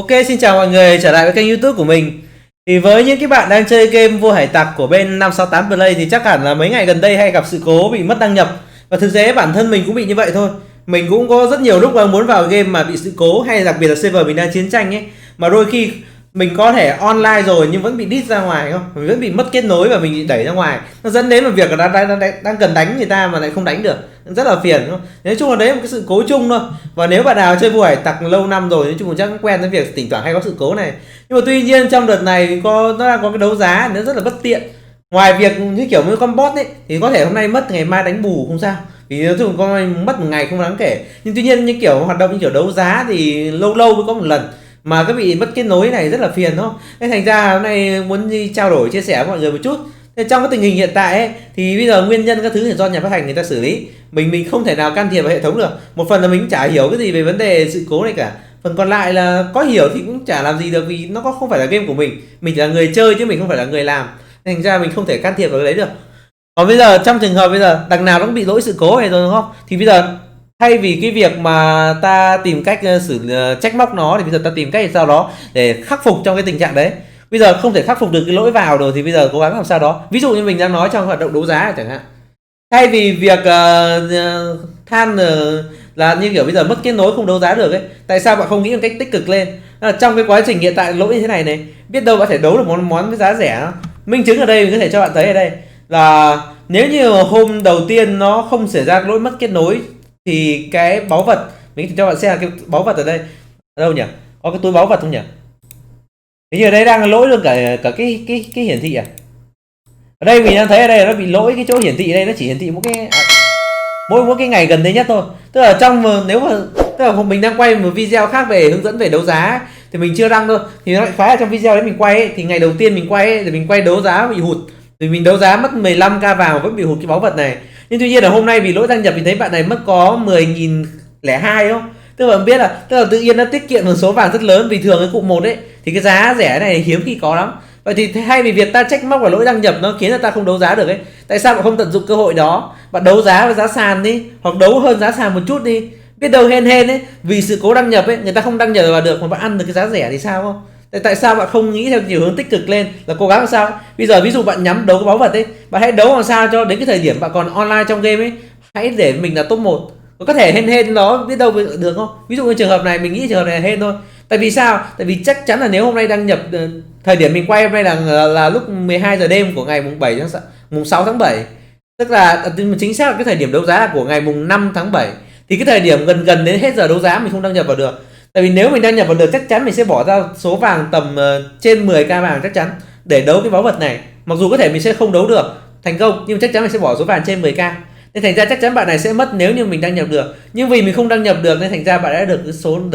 Ok, xin chào mọi người trở lại với kênh YouTube của mình. Thì với những cái bạn đang chơi game vua hải tặc của bên 568 Play thì chắc hẳn là mấy ngày gần đây hay gặp sự cố bị mất đăng nhập. Và thực tế bản thân mình cũng bị như vậy thôi. Mình cũng có rất nhiều lúc muốn vào game mà bị sự cố, hay đặc biệt là server mình đang chiến tranh ấy, mà đôi khi mình có thể online rồi nhưng vẫn bị đít ra ngoài, không, mình vẫn bị mất kết nối và mình bị đẩy ra ngoài. Nó dẫn đến một việc là đang cần đánh người ta mà lại không đánh được, rất là phiền, đúng không? Nói chung là đấy là một cái sự cố chung thôi. Và nếu bạn nào chơi vua hải tặc lâu năm rồi, nói chung là chắc cũng quen với việc thỉnh thoảng hay có sự cố này. Nhưng mà tuy nhiên trong đợt này nó đang có cái đấu giá, nó rất là bất tiện. Ngoài việc như kiểu với con bot ấy thì có thể hôm nay mất, ngày mai đánh bù không sao, vì nói chung con mất một ngày không đáng kể. Nhưng tuy nhiên như kiểu hoạt động như kiểu đấu giá thì lâu lâu mới có một lần, mà cái bị mất kết nối này rất là phiền, đúng không? Nên thành ra hôm nay muốn đi trao đổi chia sẻ với mọi người một chút. Thế trong cái tình hình hiện tại ấy, thì bây giờ nguyên nhân các thứ là do nhà phát hành người ta xử lý, mình không thể nào can thiệp vào hệ thống được. Một phần là mình chả hiểu cái gì về vấn đề sự cố này cả, phần còn lại là có hiểu thì cũng chả làm gì được, vì nó không phải là game của mình là người chơi chứ mình không phải là người làm, thành ra mình không thể can thiệp vào cái đấy được. Còn bây giờ trong trường hợp bây giờ đằng nào nó cũng bị lỗi sự cố này rồi, đúng không? Thì bây giờ thay vì cái việc mà ta tìm cách trách móc nó, thì bây giờ ta tìm cách sau đó để khắc phục trong cái tình trạng đấy. Bây giờ không thể khắc phục được cái lỗi vào rồi thì bây giờ cố gắng làm sao đó. Ví dụ như mình đang nói trong hoạt động đấu giá chẳng hạn, thay vì việc than là như kiểu bây giờ mất kết nối không đấu giá được ấy, tại sao bạn không nghĩ một cách tích cực lên? Trong cái quá trình hiện tại lỗi như thế này này, biết đâu bạn thể đấu được món với giá rẻ. Minh chứng ở đây mình có thể cho bạn thấy ở đây là nếu như hôm đầu tiên nó không xảy ra lỗi mất kết nối thì cái báu vật, mình cho bạn xem là cái báu vật ở đây ở đâu nhỉ? Có cái túi báu vật không nhỉ? Hình như ở đây đang lỗi luôn cả cái hiển thị à? Ở đây mình đang thấy ở đây nó bị lỗi cái chỗ hiển thị, đây nó chỉ hiển thị mỗi cái ngày gần đây nhất thôi. Tức là nếu mà tức là mình đang quay một video khác về hướng dẫn về đấu giá thì mình chưa đăng thôi, thì nó lại phá ở trong video đấy mình quay ấy, thì ngày đầu tiên mình quay ấy, thì mình quay đấu giá bị hụt, thì mình đấu giá mất 15k vàng vẫn bị hụt cái báu vật này. Nhưng tuy nhiên là hôm nay vì lỗi đăng nhập mình thấy bạn này mất có 10.002 không? Tức là biết là tự nhiên nó tiết kiệm một số vàng rất lớn, vì thường cái cụm 1 ấy thì cái giá rẻ này hiếm khi có lắm. Vậy thì thay vì việc ta trách móc vào lỗi đăng nhập nó khiến cho ta không đấu giá được ấy, tại sao bạn không tận dụng cơ hội đó, bạn đấu giá với giá sàn đi, hoặc đấu hơn giá sàn một chút đi, biết đâu hên ấy vì sự cố đăng nhập ấy người ta không đăng nhập vào được mà bạn ăn được cái giá rẻ thì sao không? Tại sao bạn không nghĩ theo chiều hướng tích cực lên, là cố gắng làm sao bây giờ ví dụ bạn nhắm đấu cái báu vật ấy, bạn hãy đấu làm sao cho đến cái thời điểm bạn còn online trong game ấy, hãy để mình là top 1. Có thể hên đó, biết đâu được không? Ví dụ như trường hợp này mình nghĩ trường hợp này là hên thôi. Tại vì sao? Tại vì chắc chắn là nếu hôm nay đăng nhập, thời điểm mình quay hôm nay là lúc 12 giờ đêm của ngày mùng 6 tháng 7, tức là chính xác là cái thời điểm đấu giá là của ngày mùng 5 tháng 7, thì cái thời điểm gần đến hết giờ đấu giá mình không đăng nhập vào được. Tại vì nếu mình đăng nhập vào được chắc chắn mình sẽ bỏ ra số vàng tầm trên 10k vàng chắc chắn để đấu cái báu vật này. Mặc dù có thể mình sẽ không đấu được thành công nhưng chắc chắn mình sẽ bỏ số vàng trên 10k. Nên thành ra chắc chắn bạn này sẽ mất nếu như mình đăng nhập được. Nhưng vì mình không đăng nhập được nên thành ra bạn đã được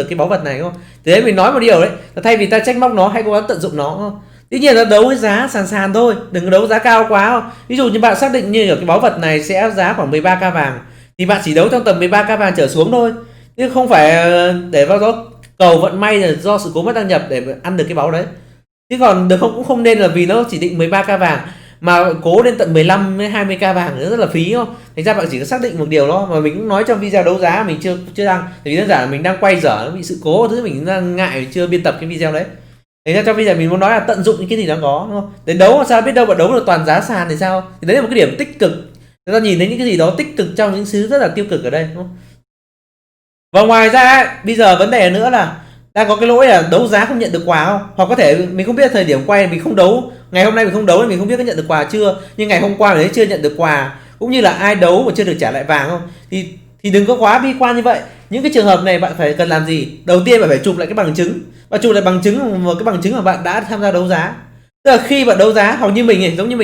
cái báu vật này, đúng không? Thế nên mình nói một điều đấy, là thay vì ta trách móc nó hãy cố gắng tận dụng nó, không? Tuy nhiên là đấu với giá sàn thôi, đừng có đấu giá cao quá không? Ví dụ như bạn xác định như ở cái báu vật này sẽ giá khoảng 13k vàng thì bạn chỉ đấu trong tầm 13k vàng trở xuống thôi, chứ không phải để vào đó cầu vận may là do sự cố mất đăng nhập để ăn được cái báu đấy. Chứ còn được không, cũng không nên là vì nó chỉ định 13k vàng mà cố lên tận 15 đến 20k vàng nữa, rất là phí, không? Thành ra bạn chỉ có xác định một điều đó, mà mình cũng nói trong video đấu giá mình chưa đăng, tại vì đơn giản là mình đang quay dở nó bị sự cố thứ, mình đang ngại chưa biên tập cái video đấy. Thành ra trong video mình muốn nói là tận dụng những cái gì đang có, đúng không? Để đấu làm sao, biết đâu bạn đấu được toàn giá sàn thì sao? Thì đấy là một cái điểm tích cực, chúng ta nhìn thấy những cái gì đó tích cực trong những thứ rất là tiêu cực ở đây, đúng không? Và ngoài ra bây giờ vấn đề nữa là đang có cái lỗi là đấu giá không nhận được quà, không? Hoặc có thể mình không biết thời điểm quay mình không đấu, ngày hôm nay mình không đấu thì mình không biết có nhận được quà chưa, nhưng ngày hôm qua mình thấy chưa nhận được quà, cũng như là ai đấu mà chưa được trả lại vàng, không? Thì đừng có quá bi quan như vậy. Những cái trường hợp này bạn phải cần làm gì? Đầu tiên bạn phải chụp lại cái bằng chứng, và chụp lại bằng chứng, một cái bằng chứng mà bạn đã tham gia đấu giá. Tức là khi bạn đấu giá, hoặc như mình, giống như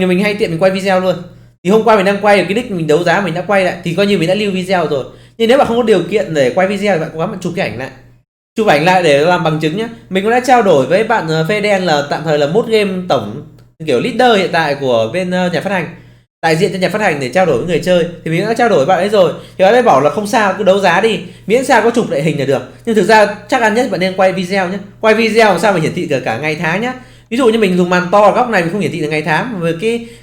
mình hay tiện mình quay video luôn. Thì hôm qua mình đang quay cái nick mình đấu giá mình đã quay lại, thì coi như mình đã lưu video rồi. Nhưng nếu bạn không có điều kiện để quay video thì bạn cố gắng bạn chụp cái ảnh lại, để làm bằng chứng nhé. Mình cũng đã trao đổi với bạn Phê Đen là tạm thời là Mod Game tổng kiểu leader hiện tại của bên nhà phát hành, đại diện cho nhà phát hành để trao đổi với người chơi, thì mình đã trao đổi với bạn ấy rồi, thì bạn ấy bảo là không sao, cứ đấu giá đi, miễn sao có chụp lại hình là được. Nhưng thực ra chắc ăn nhất bạn nên quay video nhé, quay video làm sao mà hiển thị cả ngày tháng nhé. Ví dụ như mình dùng màn to ở góc này mình không hiển thị được ngày tháng, và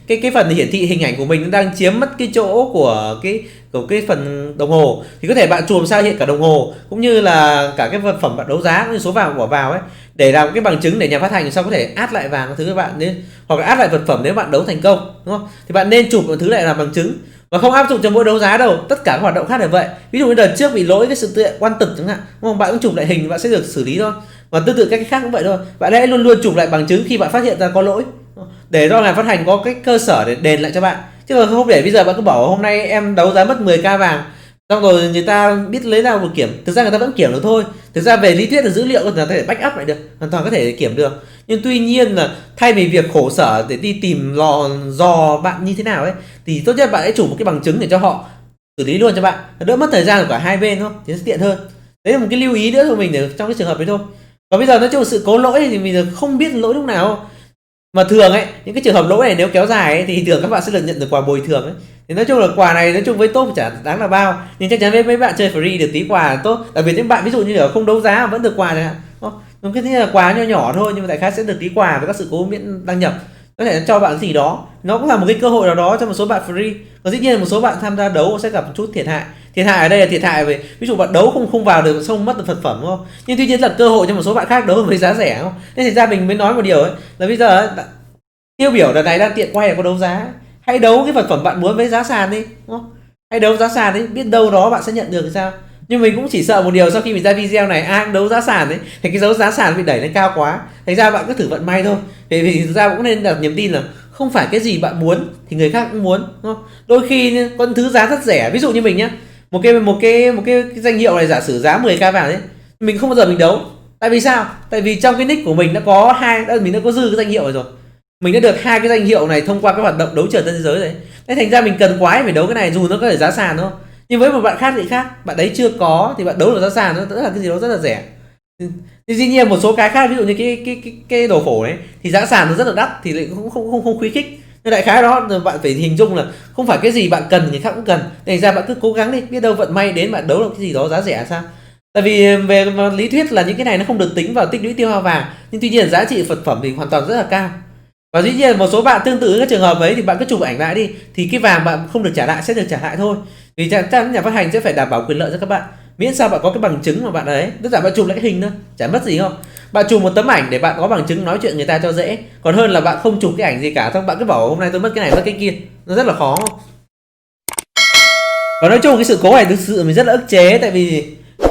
cái phần hiển thị hình ảnh của mình nó đang chiếm mất cái chỗ của cái phần đồng hồ, thì có thể bạn chùm sao hiện cả đồng hồ cũng như là cả cái vật phẩm bạn đấu giá cũng như số vàng bỏ vào ấy, để làm cái bằng chứng để nhà phát hành sau có thể add lại vàng thứ các bạn nên, hoặc là add lại vật phẩm nếu bạn đấu thành công, đúng không? Thì bạn nên chụp một thứ lại làm bằng chứng, và không áp dụng cho mỗi đấu giá đâu, tất cả các hoạt động khác là vậy. Ví dụ như đợt trước bị lỗi cái sự kiện quan tực chẳng hạn, đúng không? Bạn cũng chụp lại hình bạn sẽ được xử lý thôi. Và tương tự các cái khác cũng vậy thôi, bạn hãy luôn luôn chụp lại bằng chứng khi bạn phát hiện ra có lỗi, để cho nhà phát hành có cái cơ sở để đền lại cho bạn, chứ không để bây giờ bạn cứ bảo hôm nay em đấu giá mất 10k vàng, xong rồi người ta biết lấy ra một kiểm, thực ra người ta vẫn kiểm được thôi. Thực ra về lý thuyết là dữ liệu có thể backup lại được, hoàn toàn có thể kiểm được. Nhưng tuy nhiên là thay vì việc khổ sở để đi tìm dò bạn như thế nào ấy, thì tốt nhất bạn hãy chủ một cái bằng chứng để cho họ xử lý luôn cho bạn, đỡ mất thời gian của cả hai bên thôi, thì sẽ tiện hơn. Đấy là một cái lưu ý nữa của mình để trong cái trường hợp đấy thôi. Và bây giờ nói chung sự cố lỗi thì mình không biết lỗi lúc nào, mà thường ấy những cái trường hợp lỗi này nếu kéo dài ấy, thì thường các bạn sẽ được nhận được quà bồi thường ấy. Thì nói chung là quà này nói chung với top chả đáng là bao, nhưng chắc chắn với mấy bạn chơi free được tí quà là tốt, đặc biệt những bạn ví dụ như là không đấu giá mà vẫn được quà chẳng hạn, đúng cái thế là quà nhỏ nhỏ thôi, nhưng mà đại khái sẽ được tí quà với các sự cố miễn đăng nhập, có thể cho bạn gì đó, nó cũng là một cái cơ hội nào đó cho một số bạn free. Còn dĩ nhiên là một số bạn tham gia đấu sẽ gặp một chút thiệt hại. Thiệt hại ở đây là thiệt hại về ví dụ bạn đấu không vào được, xong mất được vật phẩm, đúng không? Nhưng tuy nhiên là cơ hội cho một số bạn khác đấu với giá rẻ, không? Nên thành ra mình mới nói một điều ấy là bây giờ tiêu biểu đợt này đang tiện quay là có đấu giá, hãy đấu cái vật phẩm bạn muốn với giá sàn đi, đúng không? Hãy đấu giá sàn đi, biết đâu đó bạn sẽ nhận được thì sao. Nhưng mình cũng chỉ sợ một điều, sau khi mình ra video này ai cũng đấu giá sàn ấy thì cái dấu giá sàn bị đẩy lên cao quá, thành ra bạn cứ thử vận may thôi. Vì thực ra cũng nên đặt niềm tin là không phải cái gì bạn muốn thì người khác cũng muốn, đúng không? Đôi khi có thứ giá rất rẻ, ví dụ như mình nhá, một cái danh hiệu này giả sử giá 10k vàng ấy, mình không bao giờ mình đấu. Tại vì sao? Tại vì trong cái nick của mình đã có mình đã có dư cái danh hiệu rồi, mình đã được 2 cái danh hiệu này thông qua cái hoạt động đấu trường tân thế giới rồi. Thế thành ra mình cần quá phải đấu cái này dù nó có thể giá sàn thôi. Nhưng với một bạn khác thì khác, bạn đấy chưa có thì bạn đấu được giá sàn, nó rất là cái gì đó rất là rẻ. Thì dĩ nhiên một số cái khác ví dụ như cái đồ phổ đấy thì giá sàn nó rất là đắt thì lại không khuyến khích. Nhưng đại khái đó bạn phải hình dung là không phải cái gì bạn cần người khác cũng cần, thành ra bạn cứ cố gắng đi, biết đâu vận may đến bạn đấu được cái gì đó giá rẻ sao. Tại vì về lý thuyết là những cái này nó không được tính vào tích lũy tiêu hao vàng, nhưng tuy nhiên giá trị vật phẩm thì hoàn toàn rất là cao. Và dĩ nhiên một số bạn tương tự các trường hợp ấy thì bạn cứ chụp ảnh lại đi, thì cái vàng bạn không được trả lại sẽ được trả lại thôi. Vì chắc chắn nhà phát hành sẽ phải đảm bảo quyền lợi cho các bạn, miễn sao bạn có cái bằng chứng mà bạn ấy, đơn giản bạn chụp lại cái hình thôi, chả mất gì không. Bạn chụp một tấm ảnh để bạn có bằng chứng nói chuyện người ta cho dễ, còn hơn là bạn không chụp cái ảnh gì cả, xong bạn cứ bảo hôm nay tôi mất cái này mất cái kia, nó rất là khó không? Và nói chung cái sự cố này thực sự mình rất là ức chế, tại vì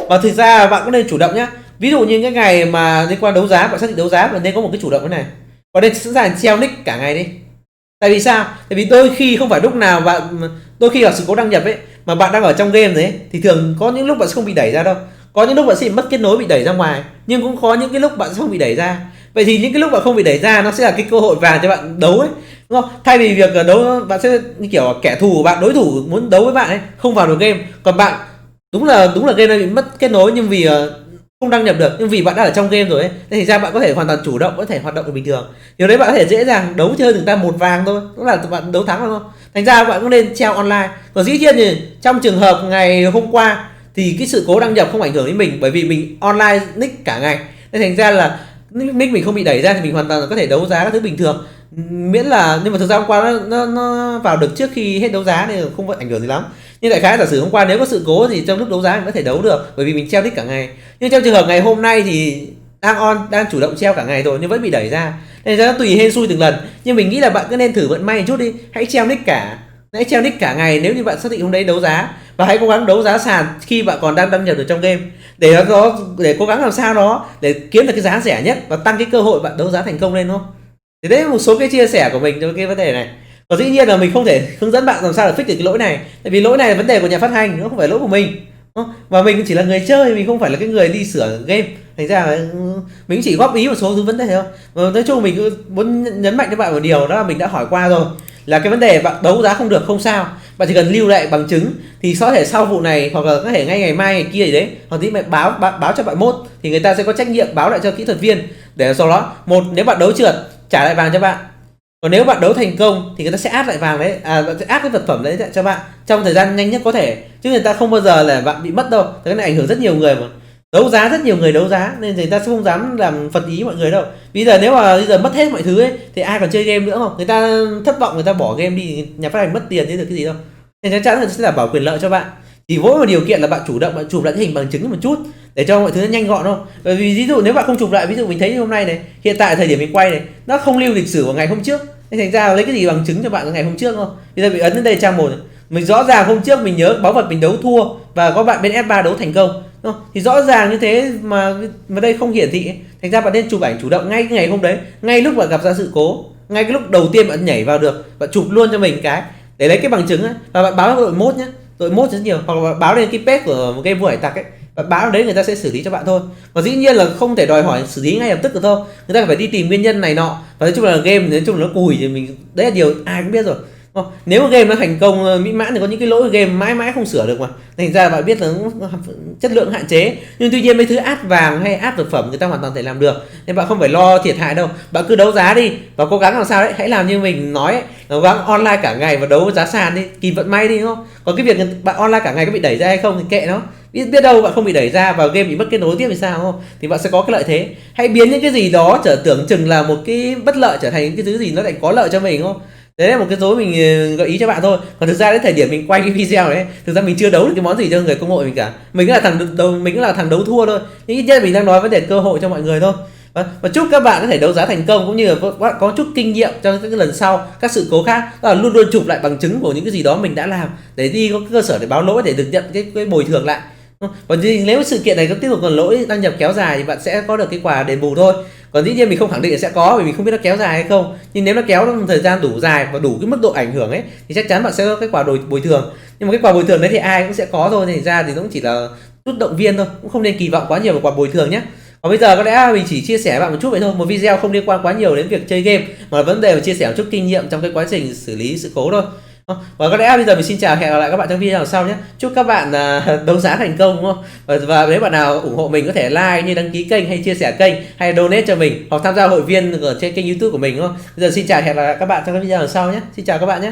và thực ra bạn cũng nên chủ động nhá. Ví dụ như cái ngày mà liên quan đấu giá, bạn xác định đấu giá bạn nên có một cái chủ động cái này, và nên sẵn sàng treo nick cả ngày đi. Tại vì sao? Tại vì đôi khi không phải lúc nào bạn, đôi khi là sự cố đăng nhập ấy mà bạn đang ở trong game đấy thì thường có những lúc bạn sẽ không bị đẩy ra đâu, có những lúc bạn sẽ bị mất kết nối bị đẩy ra ngoài, nhưng cũng có những cái lúc bạn sẽ không bị đẩy ra. Vậy thì những cái lúc bạn không bị đẩy ra nó sẽ là cái cơ hội vàng cho bạn đấu ấy, đúng không? Thay vì việc đấu bạn sẽ như kiểu kẻ thù của bạn, đối thủ muốn đấu với bạn ấy không vào được game, còn bạn đúng là game này bị mất kết nối nhưng vì không đăng nhập được, nhưng vì bạn đã ở trong game rồi ấy, thì ra bạn có thể hoàn toàn chủ động, có thể hoạt động được bình thường. Điều đấy bạn có thể dễ dàng đấu chơi người ta một vàng thôi, cũng là bạn đấu thắng rồi. Thành ra bạn cũng nên treo online. Còn dĩ nhiên thì trong trường hợp ngày hôm qua thì cái sự cố đăng nhập không ảnh hưởng đến mình, bởi vì mình online nick cả ngày, nên thành ra là nick mình không bị đẩy ra thì mình hoàn toàn có thể đấu giá các thứ bình thường, miễn là, nhưng mà thực ra hôm qua nó vào được trước khi hết đấu giá nên không có ảnh hưởng gì lắm. Nhưng đại khái giả sử hôm qua nếu có sự cố thì trong lúc đấu giá mình có thể đấu được, bởi vì mình treo nick cả ngày. Nhưng trong trường hợp ngày hôm nay thì đang chủ động treo cả ngày rồi nhưng vẫn bị đẩy ra, nên ra tùy hên xui từng lần. Nhưng mình nghĩ là bạn cứ nên thử vận may một chút đi, hãy treo nick cả ngày nếu như bạn xác định hôm đấy đấu giá, và hãy cố gắng đấu giá sàn khi bạn còn đang đăng nhập được trong game, để cố gắng làm sao đó để kiếm được cái giá rẻ nhất và tăng cái cơ hội bạn đấu giá thành công lên, đúng không? Thì đấy là một số cái chia sẻ của mình cho cái vấn đề này. Còn dĩ nhiên là mình không thể hướng dẫn bạn làm sao để fix được cái lỗi này, tại vì lỗi này là vấn đề của nhà phát hành, nó không phải lỗi của mình. Và mình chỉ là người chơi, mình không phải là cái người đi sửa game, thành ra là mình chỉ góp ý một số thứ vấn đề thôi. Và nói chung mình cứ muốn nhấn mạnh cho bạn một điều đó là mình đã hỏi qua rồi, là cái vấn đề bạn đấu giá không được không sao, bạn chỉ cần lưu lại bằng chứng thì có thể sau vụ này hoặc là có thể ngay ngày mai ngày kia gì đấy, hoặc tí mẹ báo cho bạn mốt thì người ta sẽ có trách nhiệm báo lại cho kỹ thuật viên, để sau đó nếu bạn đấu trượt trả lại vàng cho bạn, còn nếu bạn đấu thành công thì người ta sẽ áp lại vàng đấy, sẽ áp cái vật phẩm đấy cho bạn trong thời gian nhanh nhất có thể, chứ người ta không bao giờ là bạn bị mất đâu. Cái này ảnh hưởng rất nhiều người mà. Đấu giá rất nhiều người đấu giá nên người ta sẽ không dám làm phật ý mọi người đâu. Bây giờ nếu mà bây giờ mất hết mọi thứ ấy thì ai còn chơi game nữa không? Người ta thất vọng, người ta bỏ game đi, nhà phát hành mất tiền thế được cái gì đâu. Nên chắc chắn là sẽ đảm bảo quyền lợi cho bạn. Chỉ mỗi một điều kiện là bạn chủ động, bạn chụp lại cái hình bằng chứng một chút để cho mọi thứ nó nhanh gọn không. Bởi vì ví dụ nếu bạn không chụp lại, ví dụ mình thấy như hôm nay này, hiện tại thời điểm mình quay này nó không lưu lịch sử của ngày hôm trước, nên thành ra lấy cái gì bằng chứng cho bạn ngày hôm trước không? Bây giờ bị ấn đến đây trang 1, mình rõ ràng hôm trước mình nhớ báu vật mình đấu thua và có bạn bên F3 đấu thành công, đúng không? Thì rõ ràng như thế mà đây không hiển thị, thành ra bạn nên chụp ảnh chủ động ngay cái ngày hôm đấy, ngay lúc bạn gặp ra sự cố, ngay cái lúc đầu tiên bạn nhảy vào được, bạn chụp luôn cho mình cái để lấy cái bằng chứng ấy, và bạn báo đội mốt nhé, đội mốt rất nhiều, hoặc là bạn báo lên cái page của một game vua hải tặc ấy, bạn báo đấy người ta sẽ xử lý cho bạn thôi. Và dĩ nhiên là không thể đòi hỏi xử lý ngay lập tức được thôi, người ta phải đi tìm nguyên nhân này nọ, và nói chung là game nói chung là nó cùi thì mình đấy là điều ai cũng biết rồi. Nếu mà game nó thành công mỹ mãn thì có những cái lỗi game mãi mãi không sửa được mà, thành ra bạn biết là chất lượng hạn chế. Nhưng tuy nhiên mấy thứ át vàng hay át thực phẩm người ta hoàn toàn thể làm được, nên bạn không phải lo thiệt hại đâu. Bạn cứ đấu giá đi và cố gắng làm sao đấy, hãy làm như mình nói ấy, cố gắng online cả ngày và đấu giá sàn đi, kỳ vận may đi, đúng không? Còn cái việc bạn online cả ngày có bị đẩy ra hay không thì kệ nó, biết đâu bạn không bị đẩy ra và game bị mất kết nối tiếp thì sao, không? Thì bạn sẽ có cái lợi thế. Hãy biến những cái gì đó tưởng chừng là một cái bất lợi trở thành những cái thứ gì nó lại có lợi cho mình, không? Đấy là một cái dối mình gợi ý cho bạn thôi. Còn thực ra đến thời điểm mình quay cái video đấy, thực ra mình chưa đấu được cái món gì cho người công hội mình cả. Mình cũng là thằng đấu thua thôi, nhưng ít nhất mình đang nói vấn đề cơ hội cho mọi người thôi. Và chúc các bạn có thể đấu giá thành công, cũng như là có chút kinh nghiệm cho các cái lần sau, các sự cố khác. Đó là luôn luôn chụp lại bằng chứng của những cái gì đó mình đã làm để đi có cơ sở để báo lỗi, để được nhận cái bồi thường lại. Còn nếu sự kiện này có tiếp tục còn lỗi đăng nhập kéo dài thì bạn sẽ có được cái quà đền bù thôi. Còn dĩ nhiên mình không khẳng định là sẽ có, vì mình không biết nó kéo dài hay không. Nhưng nếu nó kéo trong thời gian đủ dài và đủ cái mức độ ảnh hưởng ấy thì chắc chắn bạn sẽ có cái quà bồi thường. Nhưng mà cái quà bồi thường đấy thì ai cũng sẽ có thôi, thành ra thì nó cũng chỉ là chút động viên thôi, cũng không nên kỳ vọng quá nhiều vào quà bồi thường nhé. Còn bây giờ có lẽ mình chỉ chia sẻ với bạn một chút vậy thôi, một video không liên quan quá nhiều đến việc chơi game, mà là vấn đề mà chia sẻ một chút kinh nghiệm trong cái quá trình xử lý sự cố thôi. Và có lẽ bây giờ mình xin chào, hẹn gặp lại các bạn trong video sau nhé. Chúc các bạn đấu giá thành công, đúng không? Và nếu bạn nào ủng hộ mình có thể like, như đăng ký kênh hay chia sẻ kênh hay donate cho mình, hoặc tham gia hội viên ở trên kênh YouTube của mình, đúng không? Bây giờ xin chào, hẹn gặp lại các bạn trong các video sau nhé. Xin chào các bạn nhé.